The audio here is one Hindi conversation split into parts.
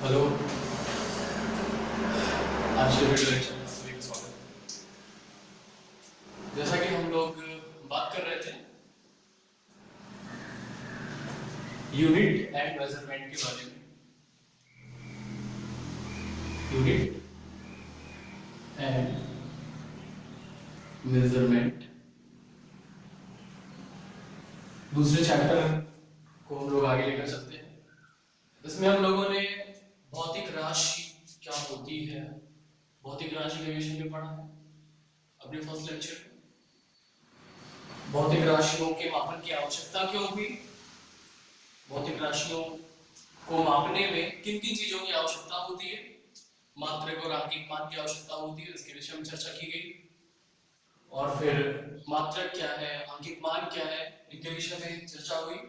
हेलो। आज के वीडियो लेक्चर में सभी का स्वागत है। जैसा कि हम लोग बात कर रहे थे यूनिट एंड मेजरमेंट के बारे में, यूनिट एंड मेजरमेंट दूसरे चैप्टर को हम लोग आगे लेकर चलते हैं। इसमें हम लोगों ने भौतिक राशि क्या होती है, भौतिक राशि के विषय में पढ़ा है अपने फर्स्ट लेक्चर में। भौतिक राशियों के मापन की आवश्यकता क्यों हुई, भौतिक राशियों को मापने में किन किन चीजों की आवश्यकता होती है, मात्रक और आंकिक मान की आवश्यकता होती है, इसके विषय में चर्चा की गई। और फिर मात्रक क्या है, आंकिक मान क्या है, इनके विषय में चर्चा हुई।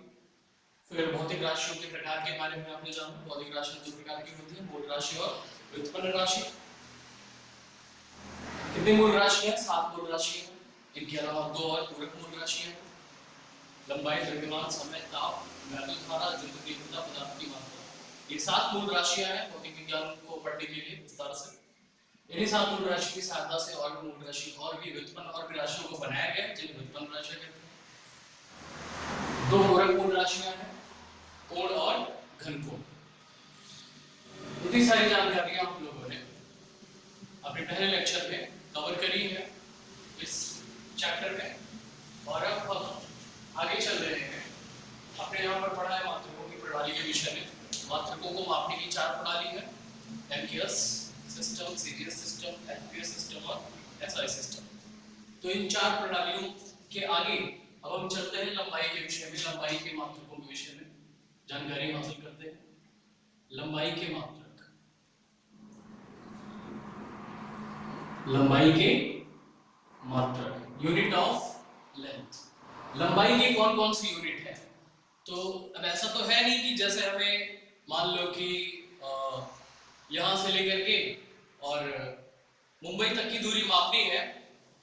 फिर भौतिक राशियों के प्रकार के बारे में आपने जाना। भौतिक राशियां दो प्रकार की होती है, मूल राशि और व्युत्पन्न राशि। कितनी मूल राशि है? 7 मूल राशि है। इनके अलावा 2 और पूरक मूल राशि है। लंबाई, द्रव्यमान, समय, ताप, धारा, तीव्रता, पदार्थ की मात्रा, ये 7 मूल राशियां हैं भौतिक विज्ञान को पढ़ने के लिए विस्तार से। इन्हीं 7 मूल राशि की सहायता से और भी मूल राशि और भी व्युत्पन्न और भी राशियों को बनाया गया, जिन्हें व्युत्पन्न राशि कहते हैं। 2 पूरक मूल राशियां हैं, कोण और घनकोण। इतनी सारी जानकारियां हम लोगों ने अपने पहले लेक्चर में कवर करी है इस चैप्टर में। और अब हम आगे चल रहे हैं। आपने यहाँ पर पढ़ा है मात्रकों की प्रणाली के विषय में। मात्रकों को मापने की 4 प्रणाली है, MKS system, CGS system, FPS system और एसआई सिस्टम। तो इन 4 प्रणालियों के आगे अब हम चलते हैं लंबाई के विषय में, लंबाई के मात्रकों के विषय में जानकारी हासिल करते हैं। लंबाई के मात्रक, लंबाई के मात्रक, यूनिट ऑफ लेंथ। लंबाई की कौन कौन सी यूनिट है? तो अब ऐसा तो है नहीं कि जैसे हमें मान लो कि यहां से लेकर के और मुंबई तक की दूरी मापनी है,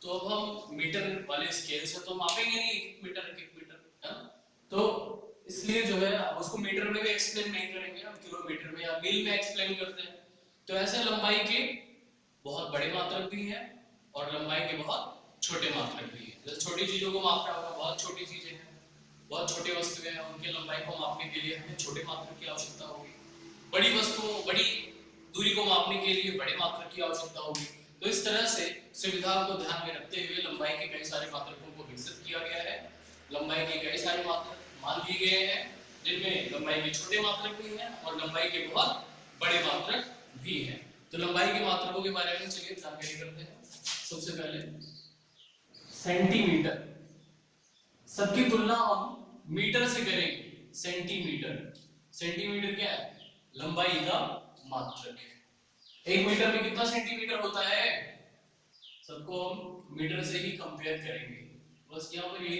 तो अब हम मीटर वाले स्केल से तो मापेंगे नहीं, 1 मीटर 1 मीटर, है ना? तो इसलिए जो है उसको मीटर में भी एक्सप्लेन नहीं करेंगे, हम किलोमीटर में या मील में एक्सप्लेन करते हैं। तो ऐसे लंबाई के बहुत बड़े मात्रक भी हैं और लंबाई के बहुत छोटे मात्रक भी हैं। जैसे छोटी चीजों को मापना होगा, बहुत छोटी चीजें हैं, बहुत छोटे वस्तुएं हैं, उनके लंबाई को मापने के लिए हमें छोटे मात्रक की आवश्यकता होगी। बड़ी वस्तुओं, बड़ी दूरी को मापने के लिए बड़े मात्रक की आवश्यकता होगी। तो इस तरह से सुविधा को ध्यान में रखते हुए लंबाई के कई सारे मात्रकों को विकसित किया गया है। लंबाई के कई सारे मात्रक मान लिए गए हैं, जिनमें लंबाई के छोटे मात्रक भी हैं और लंबाई के बहुत बड़े मात्रक भी हैं। तो लंबाई के मात्रकों के बारे में चलिए जानकारी करते हैं। सबसे पहले सेंटीमीटर, सबकी तुलना हम मीटर से करेंगे। सेंटीमीटर, सेंटीमीटर क्या है? लंबाई का मात्रक है। 1 मीटर में कितना सेंटीमीटर होता है? सबको हम मीटर से ही कंपेयर करेंगे। बस यहाँ पर ये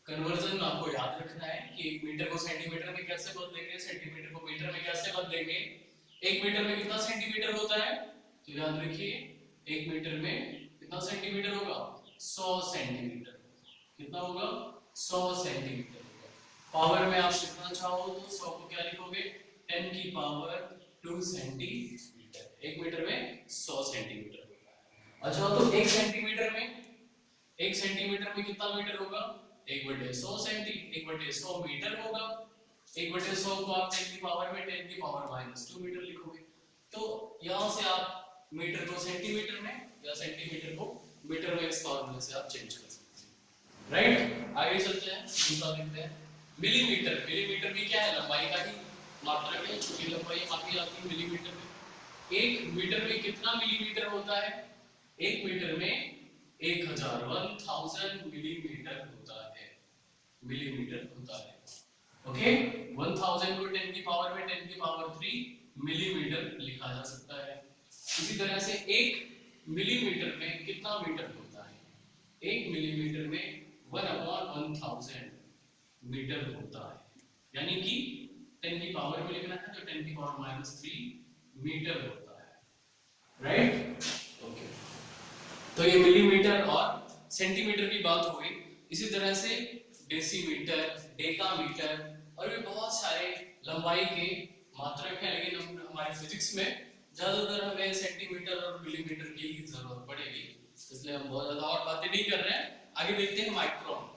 कन्वर्जन आपको याद रखना है कि 1 मीटर को सेंटीमीटर में कैसे बदलेंगे, सेंटीमीटर को मीटर में कैसे बदलेंगे। 1 मीटर में कितना सेंटीमीटर होता है? तो याद रखिए 1 मीटर में कितना सेंटीमीटर होगा? 100 सेंटीमीटर। कितना होगा? 100 सेंटीमीटर होगा। पावर में आप लिखना चाहो तो 100 को क्या लिखोगे? 10 की पावर 2 सेंटीमीटर। 1 मीटर में 100 सेंटीमीटर होगा। अच्छा, तो 1 सेंटीमीटर में, 1 सेंटीमीटर में कितना मीटर होगा? 1/100 सेंटी, 1/100 मीटर होगा। 1/100 को आप 10 की पावर में 10 की पावर -2 मीटर लिखोगे। तो यहां से आप मीटर को सेंटीमीटर में या सेंटीमीटर को मीटर में इस फॉर्मूले से आप चेंज कर सकते हैं। राइट, आगे चलते हैं, दूसरा देखते हैं मिलीमीटर। मिलीमीटर भी क्या है? लंबाई का ही मात्रक है। छोटी लंबाई मापी जाती है मिलीमीटर में। 1 मीटर में कितना मिलीमीटर होता है? 1 मीटर में 1000 मिलीमीटर होता है, मिलीमीटर होता है। ओके, 1000 को 10 की पावर में 10 की पावर 3 मिलीमीटर लिखा जा सकता है। इसी तरह से 1 मिलीमीटर में कितना मीटर होता है? 1 मिलीमीटर में 1/1000 मीटर होता है, यानी कि 10 की पावर में लिखना है तो 10 की पावर -3 मीटर होता है। Right, okay. तो ये मिलीमीटर और सेंटीमीटर की बात हो गई। इसी तरह से डेसीमीटर, डेकामीटर और भी बहुत सारे लंबाई के मात्रक है, लेकिन हम हमारे फिजिक्स में ज्यादातर हमें सेंटीमीटर और मिलीमीटर की ही जरूरत पड़ेगी, इसलिए हम बहुत ज्यादा और बातें नहीं कर रहे हैं। आगे देखते हैं माइक्रोन,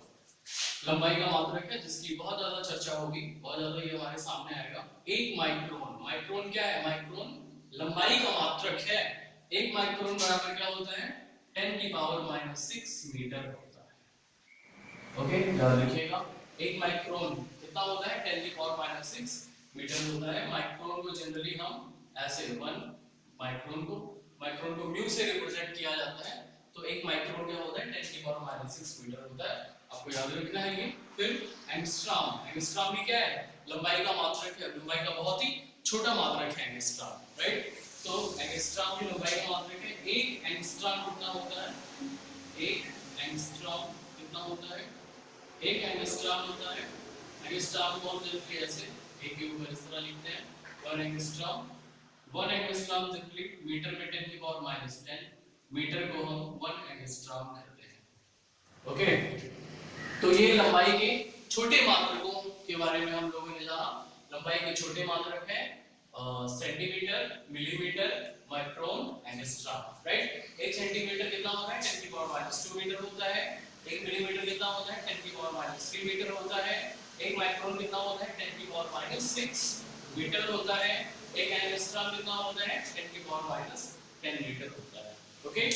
लंबाई का मात्रक है जिसकी बहुत ज्यादा चर्चा होगी, बहुत ज्यादा ये हमारे सामने आएगा। एक माइक्रोन, माइक्रोन क्या है? माइक्रोन लंबाई का मात्रक है। एक माइक्रोन बराबर क्या होता है? 10 की पावर -6 मीटर होता है। ओके, याद रखिएगा, एक माइक्रोन कितना होता है? 10 की पावर -6 मीटर होता है। माइक्रोन को जनरली हम ऐसे माइक्रोन को म्यू से रिप्रेजेंट किया जाता है, तो एक माइक्रोन क्या होता है? 10 की पावर -6 मीटर होता है, आपको याद रखना है ये। फिर एंगस्ट्रॉम, एंगस्ट्रॉम भी क्या है? लंबाई का मात्रक है, लंबाई का बहुत ही छोटा मात्रक है एंगस्ट्रॉम, राइट? तो एंगस्ट्रॉम की लंबाई का मात्रक है। एक एंगस्ट्रॉम कितना होता है? एक एंगस्ट्रॉम कितना होता है? एक एंगस्ट्रॉम होता है, एंगस्ट्रॉम को हम लिखते हैं ऐसे, एक के ऊपर इस तरह लिखते हैं, 1 एंगस्ट्रॉम। 1 एंगस्ट्रॉम सिंपली मीटर में 10 की पावर -10, मीटर को हम 1 एंगस्ट्रॉम कहते हैं। ओके, तो ये लंबाई के छोटे मात्रकों के बारे में हम लोगों ने जाना। लंबाई के छोटे मात्रक है centimetre, millimetre, micron, angstrom, right? एक सेंटीमीटर कितना होता है? 10 की पावर -2 मीटर होता है। एक मिलीमीटर कितना होता है? 10 की पावर -3 मीटर होता है। एक माइक्रोन कितना होता है? 10 की पावर -6 मीटर होता है। एक एंगस्ट्रॉम कितना होता है? 10 की पावर -10 मीटर होता है। ओके,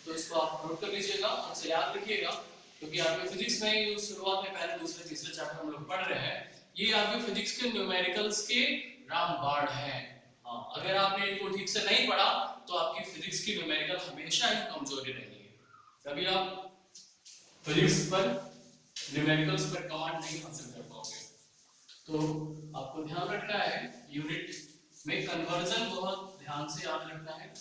तो इसको आप नोट कर लीजिएगा, हमसे याद रखिएगा, क्योंकि आपके फिजिक्स में ये शुरुआत में पहले दूसरे तीसरे चैप्टर हम लोग पढ़ रहे हैं, ये आपके फिजिक्स के न्यूमेरिकल्स के रामबाण है। हाँ, अगर आपने इनको ठीक से नहीं पढ़ा तो आपकी फिजिक्स की न्यूमेरिकल हमेशा ही कमजोरी रहेगी। कभी आप फिजिक्स पर न्यूमेरिकल्स पर कमांड नहीं हासिल कर पाओगे। तो आपको ध्यान रखना है, यूनिट में कन्वर्जन बहुत ध्यान से याद रखना है,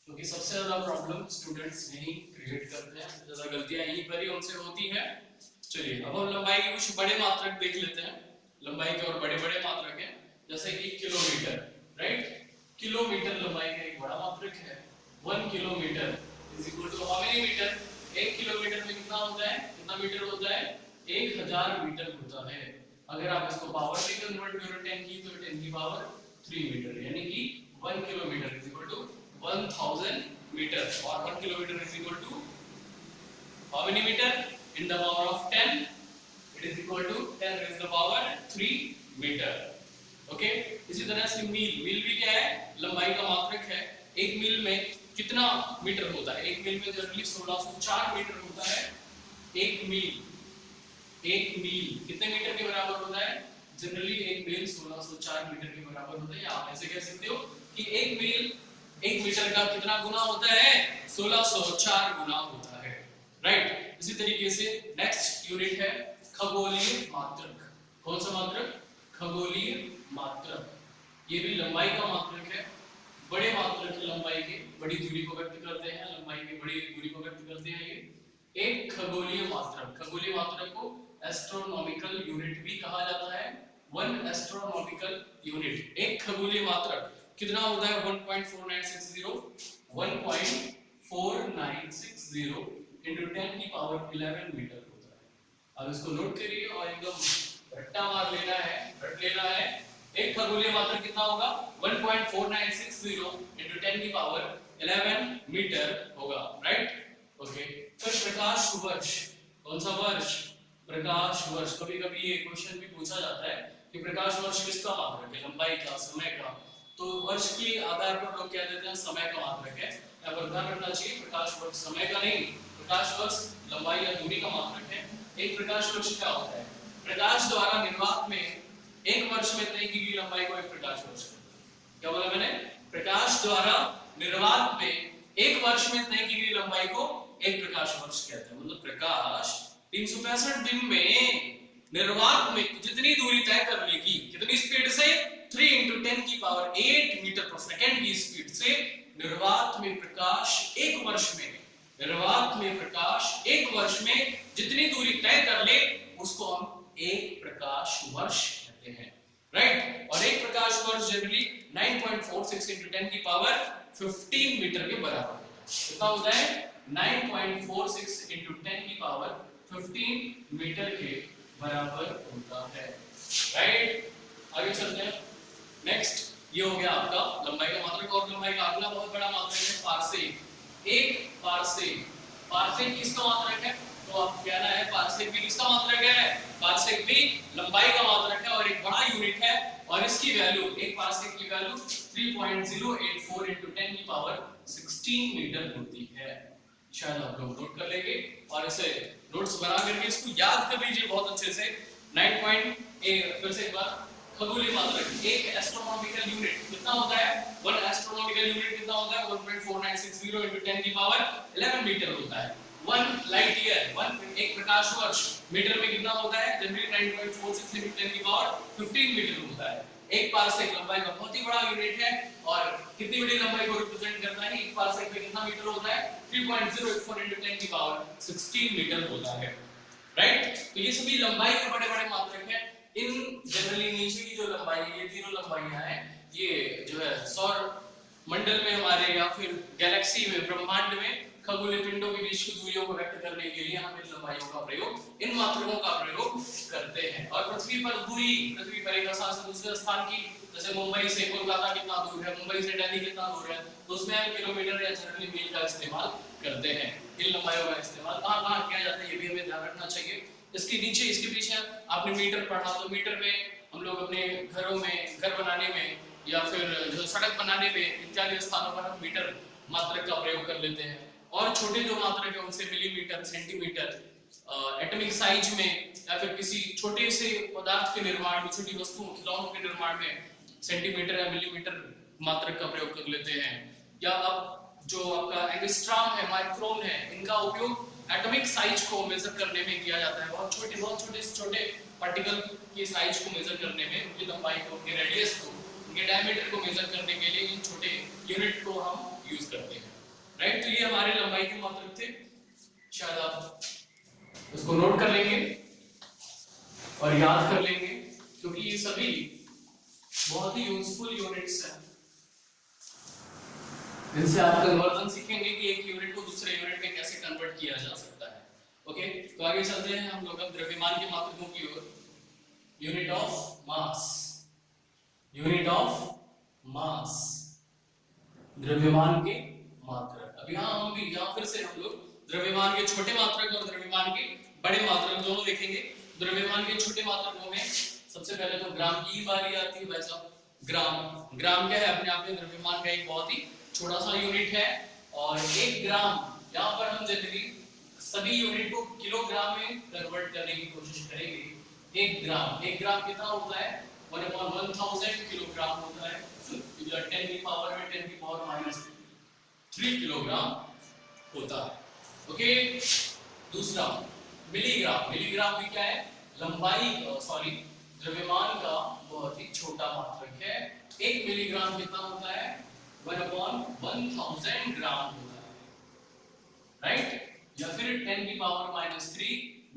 क्योंकि सबसे ज्यादा प्रॉब्लम स्टूडेंट्स यही क्रिएट करते हैं, सबसे ज्यादा गलतियां यहीं पर ही उनसे होती हैं। चलिए, अब हम लंबाई के कुछ बड़े मात्रक देख लेते हैं। लंबाई के और बड़े-बड़े मात्रक हैं, जैसे कि किलोमीटर, राइट? किलोमीटर लंबाई का एक बड़ा मात्रक है। 1 kilometre is equal to how many metre? 1 kilometre में कितना होता है? कितना मीटर होता है? 1000 मीटर होता है। अगर आप इसको पावर में कन्वर्ट करो 10 की, तो 10 की पावर 3 मीटर, यानी कि 1 kilometre is equal to 1000 metre, और 1 kilometre is equal to how many meter in the power of 10? It is equal to 10 raised to the power 3 meter. Okay, इसी तरह से मील भी क्या है? लंबाई का मात्रक है। एक मील में कितना मीटर होता है? एक मील में जनरली 1604 मीटर होता है। एक मील कितने मीटर के बराबर होता है? जनरली एक मील 1604 मीटर के बराबर होता है। आप ऐसे कह सकते हो कि एक मील 1 मीटर का कितना गुना होता है? 1604 गुना होता है, राइट? इसी तरीके से नेक्स्ट यूनिट है खगोलीय मात्रक। कौन सा मात्रक? खगोलीय मात्रक। ये भी लंबाई का मात्रक है। बड़े मात्रक की लंबाई के बड़ी दूरी को व्यक्त करते हैं, लंबाई की बड़ी दूरी को व्यक्त करते हैं ये। एक खगोलीय मात्रक, खगोलीय मात्रक को एस्ट्रोनॉमिकल यूनिट भी कहा जाता है। 1 एस्ट्रोनॉमिकल यूनिट, एक खगोलीय मात्रक कितना होता है? 1.4960 into 10 की पावर 11 मीटर होता है। अब इसको नोट करिए और एकदम रट्टा मार लेना है, रट लेना है। एक खगोलीय मात्रक कितना होगा? 1.4960 into 10 की पावर 11 मीटर होगा, राइट? ओके, फिर प्रकाश वर्ष। कौन सा वर्ष? प्रकाश वर्ष। कभी कभी ये क्वेश्चन भी पूछा जाता है कि प्रकाश वर्ष किसका मात्रक है? लंबाई का, समय का? तो वर्ष के आधार पर लोग क्या देते हैं? समय का मात्रक है। यहाँ पर ध्यान रखना चाहिए, प्रकाश वर्ष समय का नहीं, प्रकाश वर्ष लंबाई या दूरी का मात्रक है। एक प्रकाश वर्ष क्या होता है? प्रकाश द्वारा निर्वात में एक वर्ष में तय की गई लंबाई को एक प्रकाश वर्ष कहते हैं। क्या बोला मैंने? प्रकाश द्वारा निर्वात में एक वर्ष में तय की गई लंबाई को एक प्रकाश वर्ष कहते हैं। मतलब प्रकाश 365 दिन में निर्वात में जितनी दूरी तय कर लेगी, कितनी स्पीड से? 3 into 10 की पावर 8 मीटर पर सेकंड की स्पीड से निर्वात में प्रकाश एक वर्ष में, निर्वात में प्रकाश एक वर्ष में जितनी दूरी तय कर ले उसको हम एक प्रकाश वर्ष कहते हैं, राइट? और एक प्रकाश वर्ष जनरली 9.46 into 10 की पावर 15 मीटर के बराबर होता है। कितना होता है? 9.46 into 10 की पावर 15 मीटर के बराबर होता है, राइट? आगे चलते हैं। नेक्स्ट ये हो गया आपका लंबाई का मात्रक। और लंबाई का अगला बहुत बड़ा मात्रक है पार्सेक। एक पार्सेक, पार्सेक किसका मात्रक है? तो आप कहना है पार्सेक भी किसका मात्रक है? पार्सेक भी लंबाई का मात्रक है और एक बड़ा यूनिट है। और इसकी वैल्यू, एक पार्सेक की वैल्यू 3.084 × 10 की पावर 16 मीटर होती है। शायद आप लोग नोट कर लेंगे और इसे नोट्स बना करके इसको याद कर लीजिए बहुत अच्छे से। 9.8 फिर से एक बार, खगोलीय मात्रक, एक एस्ट्रोनॉमिकल यूनिट कितना होता है? 1 एस्ट्रोनॉमिकल यूनिट कितना होता है? 1.4960 × 10 की पावर 11 मीटर होता है। 1 लाइट ईयर, 1 एक प्रकाश वर्ष मीटर में कितना होता है? जनरली 9.46 × 10 की पावर 15 मीटर होता है। एक पार्सेक लंबाई का बहुत ही बड़ा यूनिट है और कितनी बड़ी लंबाई को रिप्रेजेंट करता है? एक पार्सेक में कितना मीटर होता है? 3.084 × 10 की पावर 16 मीटर होता है। राइट? तो ये सभी लंबाई के बड़े-बड़े मात्रक हैं। इन जनरली नीचे की जो लंबाई है, ये तीनों लंबाइयां हैं, ये जो है सौर मंडल में हमारे या फिर गैलेक्सी में, ब्रह्मांड में खगोलीय पिंडों के बीच की दूरियों को व्यक्त करने के लिए हम इन लंबाइयों का प्रयोग, इन मात्रकों का प्रयोग करते हैं। और पृथ्वी पर दूरी, पृथ्वी पर एक स्थान से दूसरे स्थान की, जैसे मुंबई से कोलकाता कितना दूर है, मुंबई से दिल्ली कितना दूर है, तो उसमें हम किलोमीटर या जनरली मील का इस्तेमाल करते हैं। इन लंबाइयों का इस्तेमाल कहां-कहां किया जाता है ये भी हमें ध्यान रखना चाहिए। इसके नीचे, इसके पीछे आपने मीटर पढ़ा, तो मीटर में हम लोग अपने घरों में, घर बनाने में या फिर जो सड़क बनाने में इत्यादि स्थानों पर हम मीटर मात्रक का प्रयोग कर लेते हैं। और छोटे जो मात्रक है उनसे मिलीमीटर, सेंटीमीटर, एटॉमिक साइज में या फिर किसी छोटे से पदार्थ के निर्माण में, छोटी वस्तुओं, खिलौनों के निर्माण में सेंटीमीटर या मिलीमीटर मात्रक का प्रयोग कर लेते हैं। या अब जो आपका एंगस्ट्रॉम है, माइक्रोन है, इनका उपयोग एटॉमिक साइज को मेजर करने में किया जाता है। बहुत छोटे पार्टिकल की साइज को मेजर करने में, उनकी लंबाई को, उनके रेडियस को, उनके डायमीटर को मेजर करने के लिए इन छोटे यूनिट को हम यूज करते हैं। राइट? तो ये हमारे लंबाई के मात्रक थे। शायद आप इसको नोट कर लेंगे और याद कर लेंगे, क्योंकि ये सभी बहुत ही यूजफुल यूनिट्स हैं जिनसे आप कन्वर्जन सीखेंगे कि एक यूनिट को दूसरे यूनिट में कैसे कन्वर्ट किया जा सकता है। ओके, तो आगे चलते हैं हम लोग अब द्रव्यमान के मात्रकों की ओर। Unit of mass, unit of mass, द्रव्यमान के मात्रक। अब यहाँ फिर से हम लोग द्रव्यमान के छोटे मात्रक और द्रव्यमान के बड़े मात्रक दोनों देखेंगे। द्रव्यमान के छोटे मात्रकों में सबसे पहले तो ग्राम की बारी आती है। भाई साहब, ग्राम क्या है? अपने आप में द्रव्यमान का एक बहुत ही छोटा सा यूनिट है। और एक ग्राम, यहाँ पर हम जनरली सभी यूनिट को किलोग्राम में कन्वर्ट करने की कोशिश करेंगे। एक ग्राम कितना होता है? 1/1000 किलोग्राम होता है। 10 की पावर में 10 की पावर माइनस 3 किलोग्राम होता है। ओके, दूसरा मिलीग्राम भी क्या है? द्रव्यमान का बहुत ही छोटा मात्रक है। 1 मिलीग्राम कितना होता है? 1/1000 ग्राम होता है। राइट? या फिर 10 की पावर माइनस 3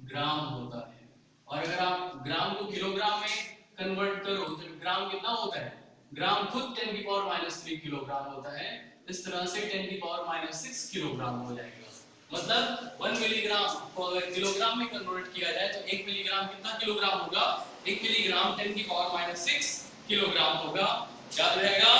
ग्राम होता है। और अगर आप ग्राम को किलोग्राम में कन्वर्ट करो तो ग्राम कितना होता है? ग्राम खुद 10 की पावर माइनस 3 किलोग्राम होता है। इस तरह से 10 की पावर माइनस 6 किलोग्राम हो जाएगा। मतलब 1 मिलीग्राम को अगर किलोग्राम में कन्वर्ट किया जाए तो 1 मिलीग्राम कितना किलोग्राम होगा? 1 मिलीग्राम 10 की पावर माइनस 6 किलोग्राम होगा। याद रहेगा?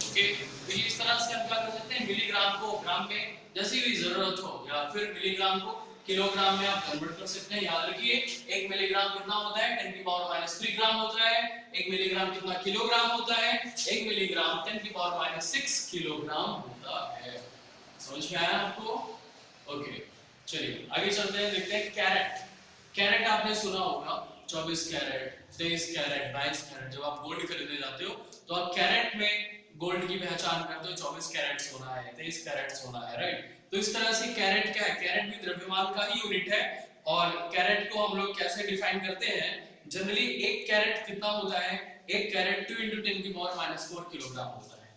ओके, तो इस तरह से हम क्या कर सकते हैं? मिलीग्राम को ग्राम में जैसी भी जरूरत हो या फिर मिलीग्राम को किलोग्राम में आप कन्वर्ट कर सकते हैं। याद रखिए, 1 मिलीग्राम कितना होता है? 10 की पावर माइनस 3 ग्राम होता है। 1 मिलीग्राम कितना किलोग्राम होता है? 1 मिलीग्राम 10 की पावर माइनस 6 किलोग्राम होता है। समझ में आया आपको? ओके, चलिए आगे चलते हैं, देखते हैं कैरेट आपने सुना होगा। 24 कैरेट, 23 कैरेट, 22 कैरेट। जब आप गोल्ड खरीदने जाते हो तो आप कैरेट में गोल्ड की पहचान करते हो। 24 कैरेट सोना है, 23 कैरेट सोना है। राइट? तो इस तरह से कैरेट क्या है? कैरेट भी द्रव्यमान का ही यूनिट है। और कैरेट को हम लोग कैसे डिफाइन करते हैं? जनरली एक कैरेट कितना होता है? एक कैरेट 2 × 10 की पावर माइनस 4 किलोग्राम होता है।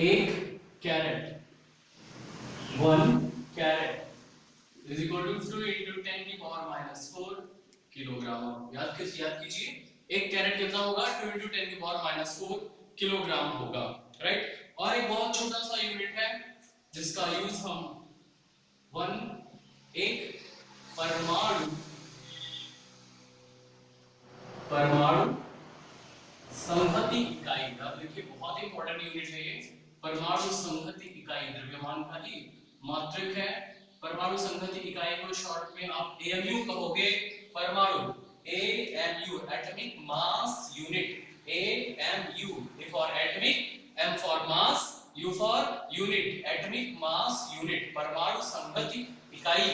एक carat, 1 carat is equal to 2 × 10 की पावर माइनस 4 किलोग्राम। याद कीजिए, एक कैरेट कितना होगा? 2 × 10 की पावर माइनस 4 किलोग्राम होगा। राइट? और एक बहुत छोटा सा यूनिट है जिसका यूज हम एक परमाणु संहति इकाई, याद रखिए बहुत इंपॉर्टेंट यूनिट है ये। परमाणु संहति इकाई द्रव्यमान का ही मात्रक है। परमाणु संहति इकाई को शॉर्ट में आप एएमयू कहोगे। परमाणु AMU, atomic mass unit. AMU, A for atomic, M for mass, U for unit, atomic mass unit, परमाणु संहति इकाई,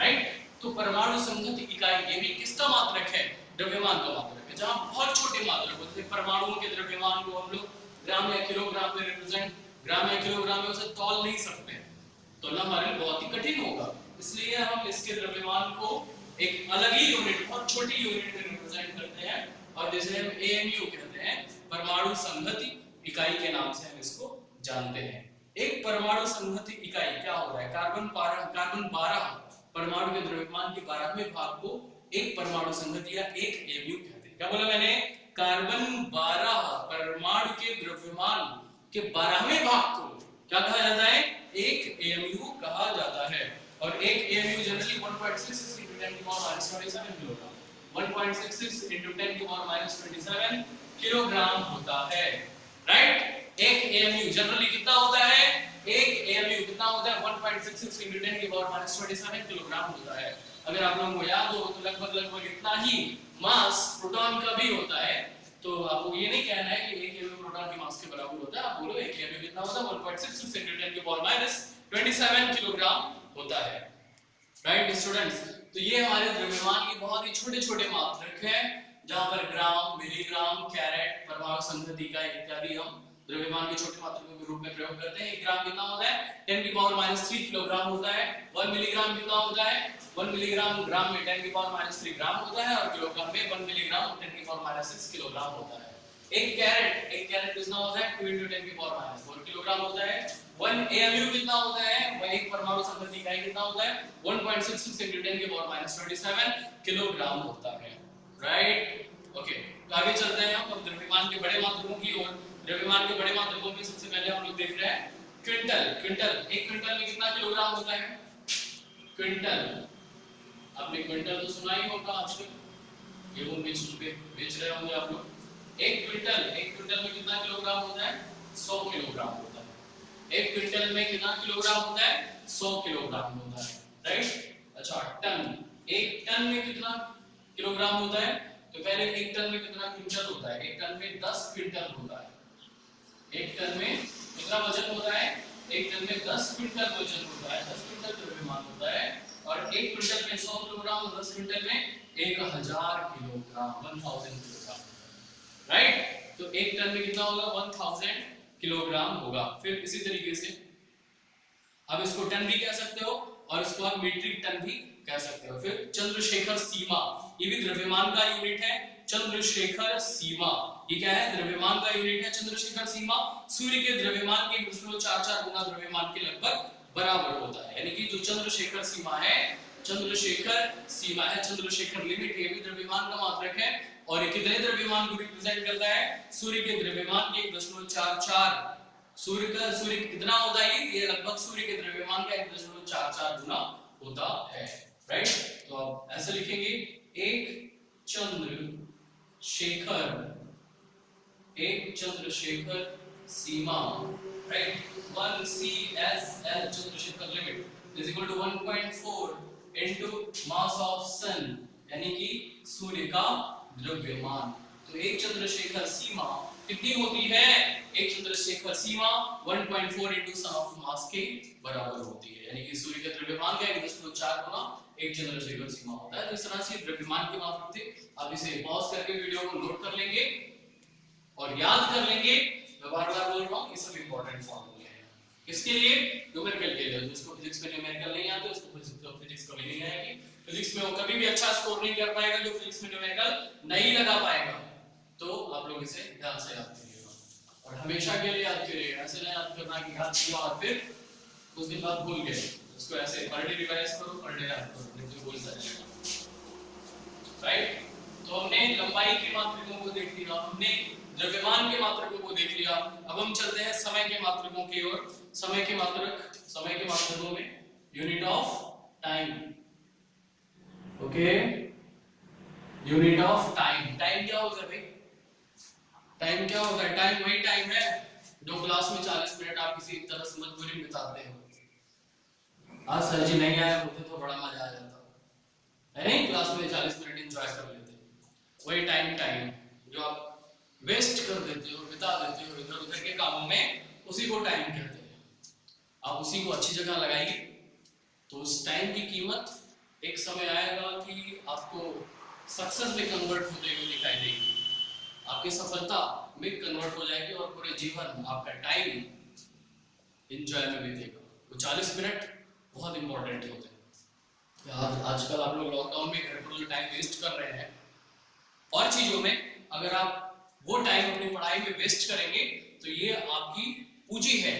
राइट। तो परमाणु संहति इकाई ये भी किसका मात्रक है? द्रव्यमान का मात्रक है। जहां बहुत छोटे मात्रक होते हैं, परमाणुओं के द्रव्यमान को हम लोग ग्राम या किलोग्राम में रिप्रेजेंट, ग्राम या किलोग्राम में उसे तौल नहीं सकते, तोलना हमारे लिए बहुत ही कठिन होगा। इसलिए हम इसके द्रव्यमान को एक अलग ही यूनिट, बहुत छोटी यूनिट में रिप्रेजेंट करते हैं और जिसे हम एएमयू कहते हैं, परमाणु संहति इकाई के नाम से हम इसको जानते हैं। एक परमाणु संहति इकाई क्या हो रहा है? कार्बन 12 परमाणु के द्रव्यमान के 12वें भाग को एक परमाणु संहति या एक एएमयू कहते हैं। क्या बोला मैंने? कार्बन 12 परमाणु के द्रव्यमान के 12वें भाग को क्या कहा जाता है? एक एएमयू कहा जाता है। और एक एएमयू जनरली 1.66 × 10⁻⁻27 किलोग्राम, 1.66 × 10⁻⁻27 किलोग्राम होता है, राइट। एक एएमयू जनरली कितना होता है? एक एएमयू कितना होता है? 1.66 × 10⁻⁻27 किलोग्राम होता है। अगर आप लोगों को याद हो तो लगभग इतना ही मास प्रोटॉन का भी होता है। तो आपको ये नहीं कहना है कि एक एएमयू प्रोटॉन के मास के बराबर होता है, आप बोलो एक एएमयू कितना होता है? 1.66 × 10⁻⁻27 किलोग्राम होता है, राइट स्टूडेंट्स। तो ये हमारे द्रव्यमान के बहुत ही छोटे-छोटे मात्रक हैं, जहां पर ग्राम, मिलीग्राम, कैरेट, परमाणु संहति इकाई इत्यादि हम द्रव्यमान के छोटे मात्रकों के रूप में प्रयोग करते हैं। 1 ग्राम कितना होता है? 10⁻³ किलोग्राम होता है। 1 मिलीग्राम कितना होता है? 1 मिलीग्राम ग्राम में 10⁻³ ग्राम होता है और किलोग्राम में 1 मिलीग्राम 10⁻6 किलोग्राम होता है। एक कैरेट कितना होता है? 2 × 10⁻4 किलोग्राम होता है। 1 एएमयू कितना होता है? वह एक परमाणु संहति इकाई कितना होता है? 1.66 × 10⁻27 किलोग्राम होता है, राइट। ओके, तो आगे चलते हैं हम द्रव्यमान के बड़े मात्रकों की ओर। द्रव्यमान के बड़े मात्रकों में सबसे पहले हम लोग देख रहे हैं क्विंटल। एक क्विंटल में कितना किलोग्राम होता है? क्विंटल, आपने क्विंटल तो सुना ही होगा, आजकल गेहूं बेच रहे होंगे आप लोग। एक क्विंटल में कितना किलोग्राम होता है? 100 किलोग्राम होता है। एक क्विंटल में कितना किलोग्राम होता है? 100 किलोग्राम होता है, राइट। अच्छा, टन, एक टन में कितना किलोग्राम होता है? तो पहले एक टन में कितना क्विंटल होता है? एक टन में 10 क्विंटल होता है। एक टन में कितना वजन होता है? एक टन में 10 क्विंटल वजन होता है, 10 क्विंटल द्रव्यमान होता है। और एक क्विंटल में 100 किलोग्राम और 10 क्विंटल में 1000 किलोग्राम, 1000 किलोग्राम, राइट। तो एक टन में कितना होगा? 1000 किलोग्राम होगा। फिर इसी तरीके से अब इसको टन भी कह सकते हो और इसको आप मीट्रिक टन भी कह सकते हो। फिर चंद्रशेखर सीमा, ये भी द्रव्यमान का यूनिट है। चंद्रशेखर सीमा ये क्या है? द्रव्यमान का यूनिट है। चंद्रशेखर सीमा सूर्य के द्रव्यमान के 1.44 गुना द्रव्यमान के लगभग बराबर होता है। यानी कि जो चंद्रशेखर सीमा है, चंद्रशेखर लिमिट, ये भी द्रव्यमान का मात्रक है। और ये कितने द्रव्यमान को रिप्रेजेंट करता है? सूर्य के द्रव्यमान के 1.44। सूर्य कितना होता है? ये लगभग सूर्य के द्रव्यमान का 1.44 गुना होता है, राइट। तो आप ऐसे लिखेंगे, एक चंद्रशेखर सीमा, right. 1 CSL Chandrasekhar limit is equal to 1.4 into mass of sun, यानी कि सूर्य का द्रव्यमान। तो एक चंद्रशेखर सीमा कितनी होती है? एक चंद्रशेखर सीमा 1.4 इनटू सन ऑफ मास के बराबर होती है, यानी कि सूर्य के द्रव्यमान का 1.4 गुना एक चंद्रशेखर सीमा होता है। तो इस तरह से द्रव्यमान की मात्रक थे। आप इसे पॉज करके वीडियो को नोट कर लेंगे और याद कर लेंगे। मैं बार-बार बोल रहा हूं, ये सब इंपॉर्टेंट फॉर्मूले हैं। किसके लिए? न्यूमेरिकल के लिए। जिसको फिजिक्स में न्यूमेरिकल नहीं आते उसको फिजिक्स कभी नहीं आएगी। फिजिक्स में वो कभी भी अच्छा स्कोर नहीं कर पाएगा जो फिजिक्स में न्यूमेरिकल नहीं लगा पाएगा। तो आप लोग इसे ध्यान से याद करिएगा और हमेशा के लिए याद करिएगा। ऐसे नहीं याद करना कि याद किया और फिर कुछ दिन बाद भूल गए। इसको ऐसे पर डे रिवाइज करो, पर डे याद करो, नहीं तो भूल जाएगा, राइट। तो हमने लंबाई की मात्रकों को देख लिया, हमने द्रव्यमान के मात्रकों को देख लिया। अब हम चलते हैं समय के मात्रकों की ओर। समय के मात्रकों में unit of time, okay. Unit of time, time क्या होता है भाई? टाइम क्या होता है? टाइम वही टाइम है जो क्लास में 40 मिनट आप किसी तरह से मजबूरी में बिताते हो। आज सर जी नहीं आए होते तो बड़ा मजा आ जाता है नहीं, क्लास में 40 मिनट एंजॉय कर लेते। वही टाइम जो आप वेस्ट कर देते हो, बिता देते हो इधर उधर के कामों में, उसी को टाइम कहते हैं। आप उसी को अच्छी जगह लगाइए तो उस टाइम की कीमत एक समय आएगा कि आपको सक्सेस में कन्वर्ट होते हुए दिखाई देगी, आपकी सफलता में कन्वर्ट हो जाएगी और पूरे जीवन आपका टाइम एंजॉय में बीतेगा। वो 40 मिनट बहुत इंपॉर्टेंट होते हैं। आजकल आप लोग लॉकडाउन में घर पर जो टाइम वेस्ट कर रहे हैं और चीजों में, अगर आप वो टाइम अपनी पढ़ाई में वेस्ट करेंगे तो ये आपकी पूंजी है,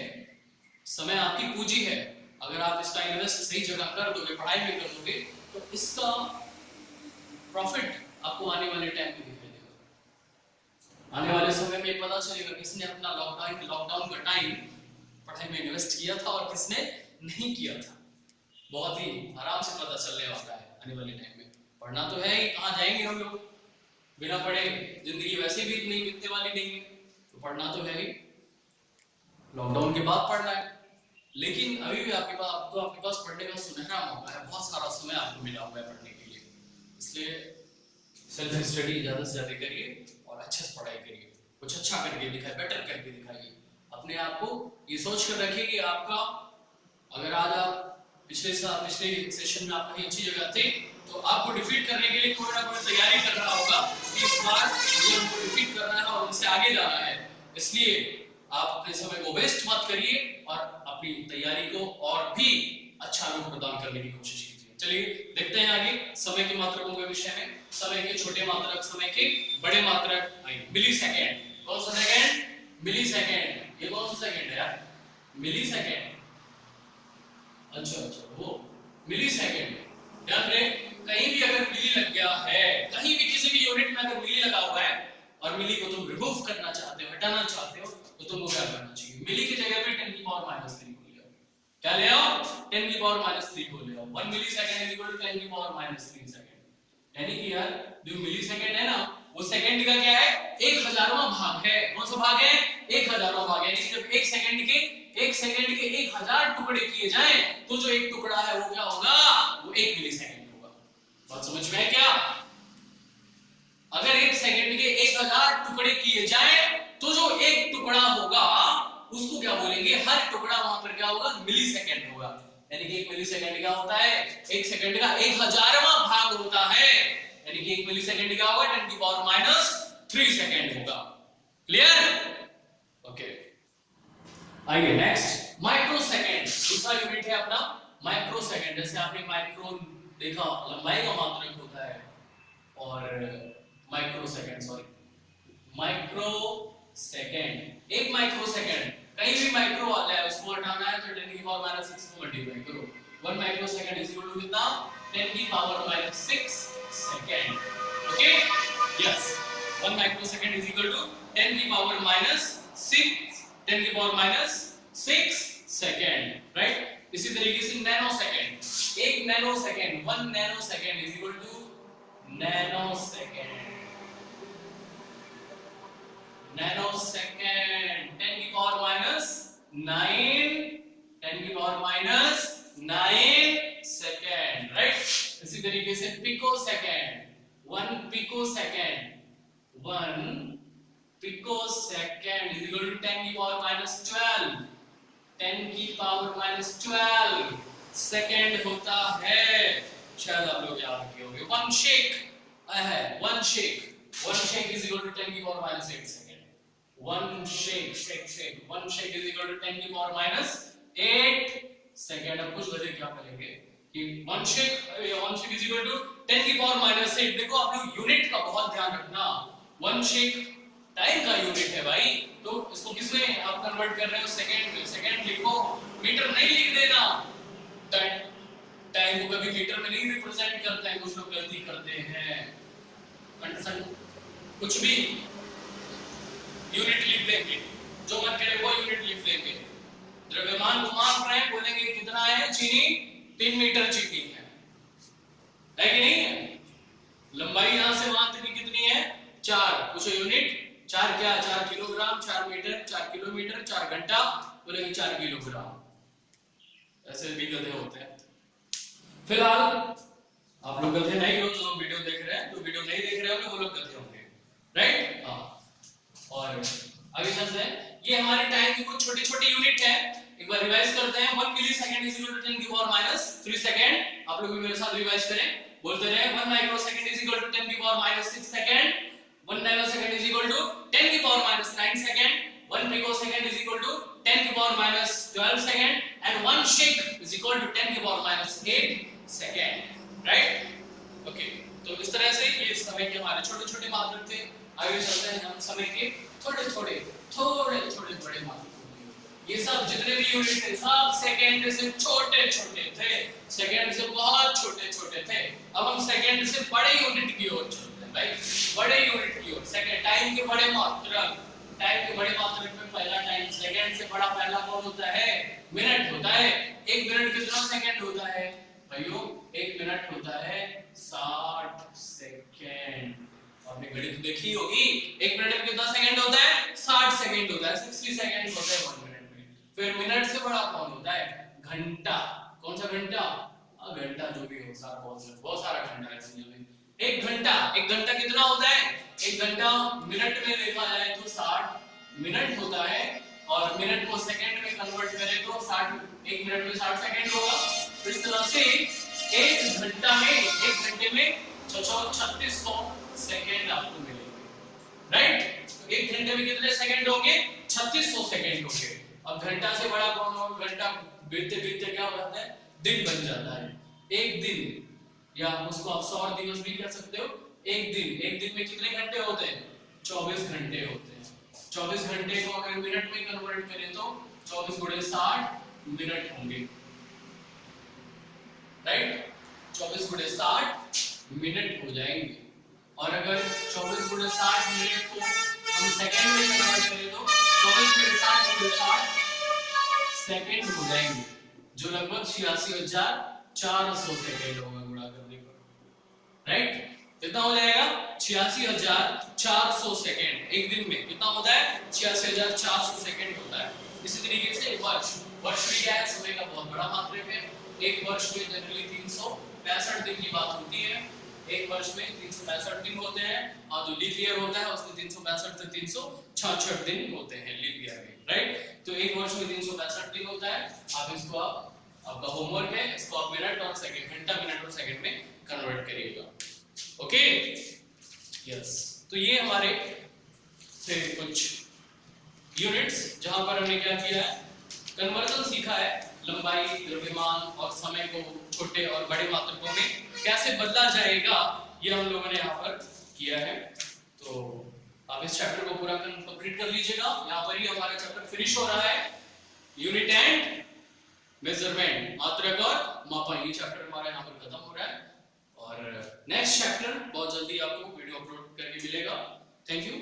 समय आपकी पूंजी है। अगर आप इसका इन्वेस्ट सही जगह कर दोगे, पढ़ाई में कर दोगे, तो इसका प्रॉफिट आपको आने वाले टाइम में दिखाई देगा। आने वाले समय में पता चलेगा किसने अपना लॉकडाउन का टाइम पढ़ाई में इन्वेस्ट किया था और किसने नहीं किया था। बहुत ही आराम से पता चलने वाला है आने वाले टाइम में। पढ़ना तो है ही, कहाँ जाएंगे हम लोग बिना पढ़े? जिंदगी वैसे भी नहीं बीतने वाली नहीं है, तो पढ़ना तो है ही। लॉकडाउन के बाद पढ़ना है, लेकिन अभी भी आपके पास पढ़ने का सुनहरा मौका है, बहुत सारा समय आपको मिला हुआ है पढ़ने के लिए। इसलिए सेल्फ स्टडी ज्यादा से ज्यादा करिए और अच्छे से पढ़ाई करिए, कुछ अच्छा करके दिखाइए, बेटर करके दिखाइए। अपने आप को ये सोच कर रखिए कि आपका, अगर आज आप पिछले सेशन में आप कहीं अच्छी जगह थे, तो आपको डिफीट करने के लिए कोई ना कोई तैयारी कर रहा होगा कि इस बार मुझे उनको डिफीट करना है और उनसे आगे जाना है। इसलिए आप अपने समय को वेस्ट मत करिए और अपनी तैयारी को और भी अच्छा रूप प्रदान करने की कोशिश कीजिए। चलिए देखते हैं आगे समय के मात्रकों के विषय में। समय के छोटे मात्रक, समय के बड़े मात्रक। मिली सेकेंड, कौन सा सेकेंड? मिली सेकेंड। ये कौन सा सेकेंड है यार? मिली सेकेंड। अच्छा, वो मिली सेकेंड। ध्यान रहे, कहीं भी अगर मिली लग गया है, कहीं भी किसी भी यूनिट में अगर मिली लगा हुआ है और मिली को तुम रिमूव करना चाहते हो, हटाना चाहते हो, तो तुमको क्या करना चाहिए? मिली की जगह पे 10 की पावर -3 को ले आओ। क्या ले आओ? 10 की पावर -3 को ले आओ। 1 मिली सेकंड इज इक्वल टू 10 की पावर -3 सेकंड। यानी कि यार जो मिली सेकंड है ना, वो सेकंड का क्या है? 1000वां भाग है। कौन सा भाग है? 1000वां भाग है। जब 1 सेकंड के 1000 टुकड़े किए जाएं, तो जो एक टुकड़ा है वो क्या होगा? वो 1 मिली सेकंड होगा। बात समझ में है क्या? अगर 1 सेकंड के 1000 टुकड़े किए जाएं, तो जो एक टुकड़ा होगा उसको क्या बोलेंगे? हर टुकड़ा वहां पर क्या होगा? मिली सेकंड होगा। यानी कि 1 मिली सेकंड क्या होता है? 1 सेकंड का 1000वां भाग होता है। यानी कि 1 मिली सेकंड क्या होगा? 10 की पावर -3 सेकंड होगा। क्लियर? ओके, आइए नेक्स्ट, माइक्रो सेकंड। दूसरा यूनिट है अपना माइक्रो सेकंड। जैसे आपने माइक्रो देखा, लंबाई का मात्रक होता है, और micro second, micro second, 1 micro second, कहीं भी माइक्रो वाला है उसको हटाना है तो 10 की पावर -6 को मल्टीप्लाई करो। 1 microsecond is equal to कितना? 10 की power -6 second. Okay, yes, 1 microsecond is equal to 10 की पावर -6, 10 की पावर -6 सेकंड, राइट? इसी तरीके से nanosecond, 1 nanosecond, 1 nanosecond is equal to nanosecond. Nanosecond 10 की पावर -9, 10 की पावर -9 सेकंड, राइट? इसी तरीके से picosecond, 1 picosecond, 1 picosecond is equal to 10 की पावर -12, 10 की पावर -12 सेकंड होता है। शायद आप लोग याद रखे होंगे। 1 शेक है, 1 शेक इज इक्वल टू 10 की power -8 second. 1 shake is equal to 10 की पावर -8 सेकंड। अब कुछ बजे क्या करेंगे कि 1 शेक इज इक्वल टू 10 की पावर -8। देखो आप लोग यूनिट का बहुत ध्यान रखना। 1 शेक टाइम का यूनिट है भाई, तो इसको किसमें आप कन्वर्ट कर रहे हो? सेकंड में। सेकंड लिखो, मीटर नहीं लिख देना। टाइम को कभी मीटर में नहीं रिप्रेजेंट करते हैं, कुछ लोग गलती करते हैं। कुछ भी यूनिट लिख देंगे, जो मन करे वो यूनिट लिख देंगे। द्रव्यमान को माप रहे हैं, बोलेंगे कितना है चीनी? 3 मीटर चीनी है कि नहीं है? लंबाई यहां से वहां तक कितनी है? 4। पूछो यूनिट 4 क्या, 4 किलोग्राम, 4 मीटर, 4 किलोमीटर, 4 घंटा, बोलेंगे 4 किलोग्राम। ऐसे भी गधे होते हैं। फिलहाल आप लोग गधे नहीं हो जो वीडियो देख रहे हैं, जो वीडियो नहीं देख रहे होंगे वो लोग गधे होंगे, राइट। हाँ, और आगे चलते हैं। ये हमारे टाइम की कुछ छोटी छोटी यूनिट है, एक बार रिवाइज करते हैं। 1 मिली सेकंड इज इक्वल टू 10 की पावर माइनस 3 सेकंड। आप लोग भी मेरे साथ रिवाइज करें, बोलते रहे। 1 microsecond is equal to 10 की power minus 6 second. 1 nanosecond is equal to 10 की power minus 9 second. 1 picosecond is equal to 10 की power minus 12 second and 1 shake is equal to 10 की power minus 8 second, right. Okay, तो इस तरह से ये समय के हमारे छोटे छोटे मात्रक थे। आगे चलते हैं हम समय के थोड़े थोड़े बड़े मात्रक। ये सब जितने भी यूनिट थे सब सेकंड से छोटे छोटे थे, सेकंड से बहुत छोटे छोटे थे। अब हम सेकंड से बड़े यूनिट की ओर चलते हैं भाई, बड़े यूनिट की ओर। सेकंड टाइम के बड़े मात्रक, टाइम के बड़े मात्रक में पहला टाइम सेकंड से बड़ा पहला कौन होता है, मिनट होता है। 1 मिनट कितना सेकंड होता है भाइयों, 1 मिनट होता है 60 सेकंड। आपने घड़ी तो देखी होगी, 1 मिनट में कितना सेकंड होता है, 60 सेकंड होता है, 60 सेकंड होता है 1 मिनट में। फिर मिनट से बड़ा कौन होता है, घंटा। कौन सा घंटा, घंटा जो भी हो, सारा बहुत सारा घंटा है दुनिया में। 1 घंटा कितना होता है, 1 घंटा मिनट में देखा जाए तो 60 मिनट होता है, और मिनट को सेकंड में कन्वर्ट करें तो 1 मिनट में 60 सेकंड होगा। इस तरह से 1 घंटा में, 1 घंटे में 3600 सेकंड आपको मिलेंगे, राइट। तो 1 घंटे में कितने सेकंड होंगे, 3600 सेकंड होंगे। अब घंटा से बड़ा कौन होगा, घंटा बीतते बीतते क्या होता है, दिन बन जाता है। एक दिन, या उसको आप 100 दिवस भी कह सकते हो। एक दिन में कितने घंटे होते हैं, 24 घंटे होते हैं। 24 घंटे को अगर मिनट में कन्वर्ट करें तो 24 गुणे 60 मिनट होंगे, राइट। 24 गुणे 60 मिनट हो जाएंगे। और अगर 24 गुणे 60 मिनट को हम सेकंड में कन्वर्ट करें तो 24 गुणे 60 गुणे 60 सेकंड हो जाएंगे, जो लगभग 86,400 सेकंड होगा गुणा करने पर, राइट। कितना हो जाएगा, 86,400 सेकंड। एक दिन में कितना होता है, 86,400 सेकंड होता है। इसी तरीके से वर्ष भी क्या है, समय का बहुत बड़ा मात्रक है। एक वर्ष में जनरली 365 दिन की बात होती है। एक वर्ष में 365 दिन होते हैं, और जो लीप ईयर होता है उसमें 365 से 366 दिन होते हैं लीप ईयर में, राइट। तो एक वर्ष में 365 दिन होता है। आप इसको आपका होमवर्क है, इसको आप मिनट और सेकंड, घंटा मिनट और सेकंड में कन्वर्ट करिएगा, ओके। यस, तो ये हमारे थे कुछ यूनिट्स जहां पर हमने क्या किया है, कन्वर्जन सीखा है। लंबाई, द्रव्यमान और समय को छोटे और बड़े मात्रकों में कैसे बदला जाएगा, ये हम लोगों ने यहाँ पर किया है। तो आप इस चैप्टर को पूरा कंप्लीट कर लीजिएगा। यहाँ पर ही हमारा चैप्टर फिनिश हो रहा है। यूनिट एंड मेजरमेंट, मात्रक और मापन, ये चैप्टर हमारा यहाँ पर खत्म हो रहा है। और नेक्स्ट चैप्टर बहुत जल्दी आपको वीडियो अपलोड करके मिलेगा। Thank you.